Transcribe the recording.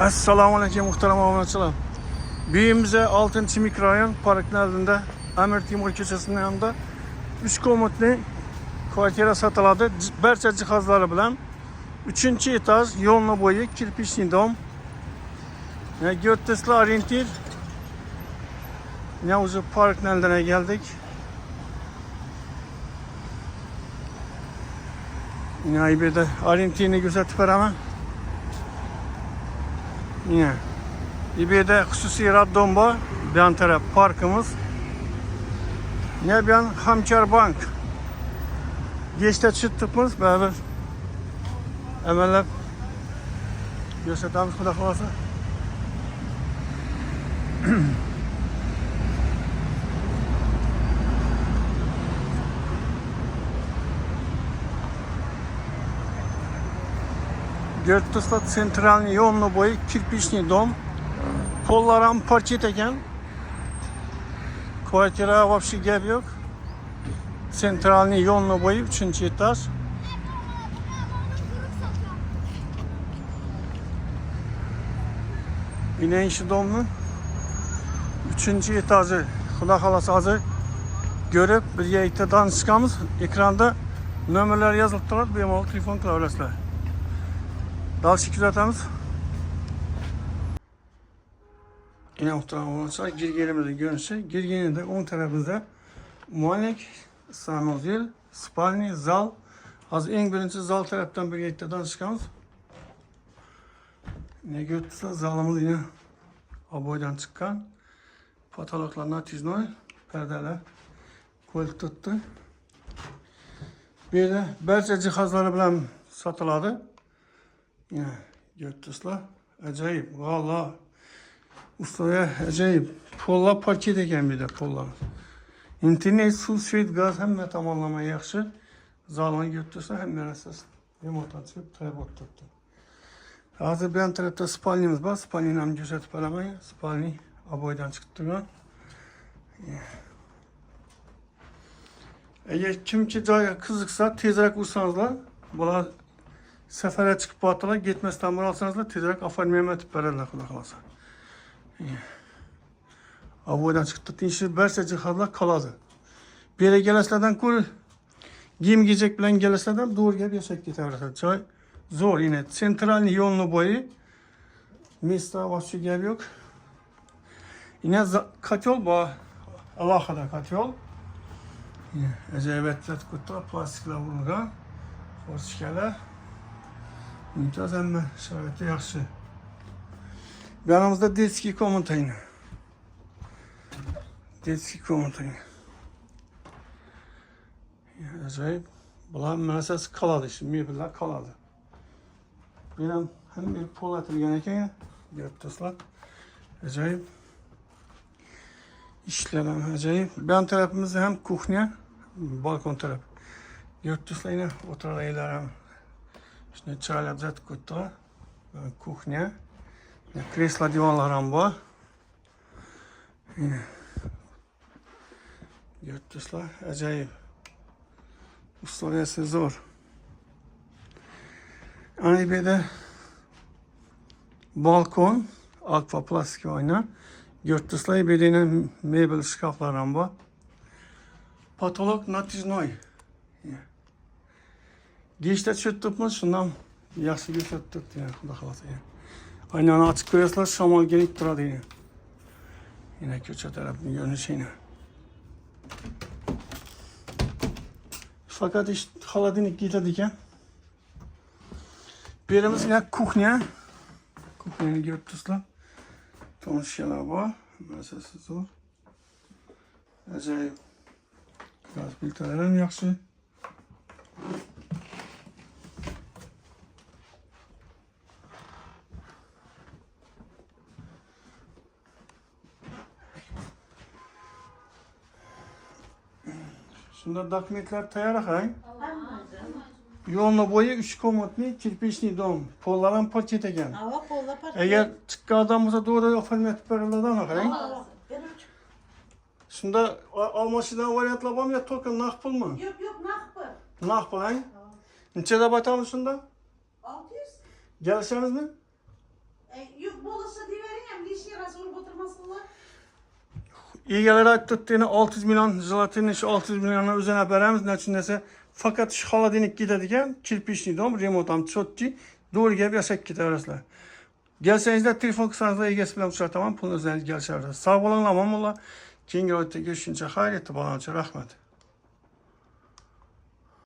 Assalomu alaykum muhtaram obunachilar. Buyimizda 6 mikrorayon Parkning oldida Amir Temur ko'chasining yonida 3 qavatli kvartira sotiladi. Barcha jihozlari bilan 3-etaj, yo'lni bo'yi, kirpichli dom. Gördüğünüz orientir. Ne uzun parkning oldiga geldik. Yine bir de orientirini gösterip beraman. Yine bir de xususiy raddom bor. Bu yan taraf parkimiz. Ne bu yan Hamkor bank. Geçte çıktıkmiz, beraber amallab ko'rsatamiz, xudo xolasa. Gördüğünüz sentralniy yo'lni bo'yi kirpichli dom. Pollar ham parchet ekan. Kvartira вообще gap yo'q. Sentralniy yo'lni bo'yi 3-etaj. Birinchi domni 3-etaji. Xudo xolasa hozir ko'rib, birga ikkita danishamiz. Ekranda nomerlar yozilib turadi, bemalol telefon qila olasizlar. Dalşı kuzatamiz. Yine muhtemelen olursa girgenimizin görünüşü. Girgenin de 10 tarafımızda muaynek, sanozil, spalni, zal. Az en birinci zal taraftan bir yetteden çıkamız. Ne gördüyse zalımız yine aboydan çıkan. Patologlar natijnoy, perdeler koyup tuttu. Bir de barcha cihazları bilan satıladı. Ya gördüğünüz acayip, vallahi ustaya acayip. Pollar paket ekan bir de pollar. İnternet, su, svet, gaz hamma tomonlama yaxshi. Zalni gördüğünüz hamma narsasi remontdan chiqib tayyor turibdi. Hozir bu yan tarafda spalnimiz bor. Spalnini ham ko'rsatib beraman. Spalni aboydan chiqib turgan. Eğer kimki joyga qiziqsa, tezroq ursanizlar, bular sefere çıkıp battılar, gitmesinden bunu alsanızlar, tezerek afarmiyeme etip verirler kulak olsa. Avoydan çıktı, tinşi berse cihazlar kaladı. Bir yere geleslerden kur, giyim giyecek bilen geleslerden doğru gel yaşak gitarlar. Çay zor yine, sentralni yolunu boyu, mista başka gel yok. Yine katyol bu, alakada katyol. Acayip etlet kutu, plastikler vurulgan, hoşçakalın. Mümtaz ama şartı yaxşı. Yanımızda detski komutanı. Detski komutanı. Acayip. Bunlar müessesi kaladı şimdi. Mebiller kaladı. Benim hem bir pol atılgan ekan. Gördüğünüz acayip. İşlerim acayip. Ben tarafımızda hem kuchnya, balkon taraf. Gördüğünüz yine oturaylar hem. Şimdi çaylar zat koydular. Kuchnya. Kresla divanlar ham bor. Gördüğünüz acayip. Ustariyasi zor. Ana bir de balkon, akva plastik oyna. Gördüğünüz bir de mebel şkaflar ham bor. Patolog natijnoy. Geçte çıktıkmız şundan yaxshi gösterdik yani xudo xolasa. Aynanı açık koyasizlar, shamol gelip turadi yine. Yine ko'cha tarafning görünüşü yine. Fakat işte холодильник ketadi ekan. Bu yerimiz yine kuchnya. Kuchnyani ko'rdingizlar. Tomoshalar bor. Masasi zo'r. Acayip. Gaz plitalar ham yaxshi. Şunda dokumentlar tayyor akayın. Yolunu boyu 3 qavatli kirpichli dom. Pollar ham parchet ekan. Eğer çıkkan adam olsa doğru oferme etip verirlerden akayın. Şunda almasıdan varyantlar var mı ya token naq pul mu? Yok naq pul. Naq pul ha? Neçede batamiz şunda? 600. Gelişemiz mi? Yok bolası diyeverin hem liş yarası olup oturmasınlar. İlgili aytdıqdığını 600 milyon jelatin, şu 600 milyonun üzerine beremiz. Neçindese fakat şu haladinik gidedigen kirpiçli dom, remontam çötti. Doğru gelip yaşak gidersizler. Gelseniz de telefon kısanızda ilgisi bilen uçar tamam. Pulun özelliği gelişer. Sağ olun, aman ola. Kengir öte görüşünce hayretti bağlanıcı. Rahmet.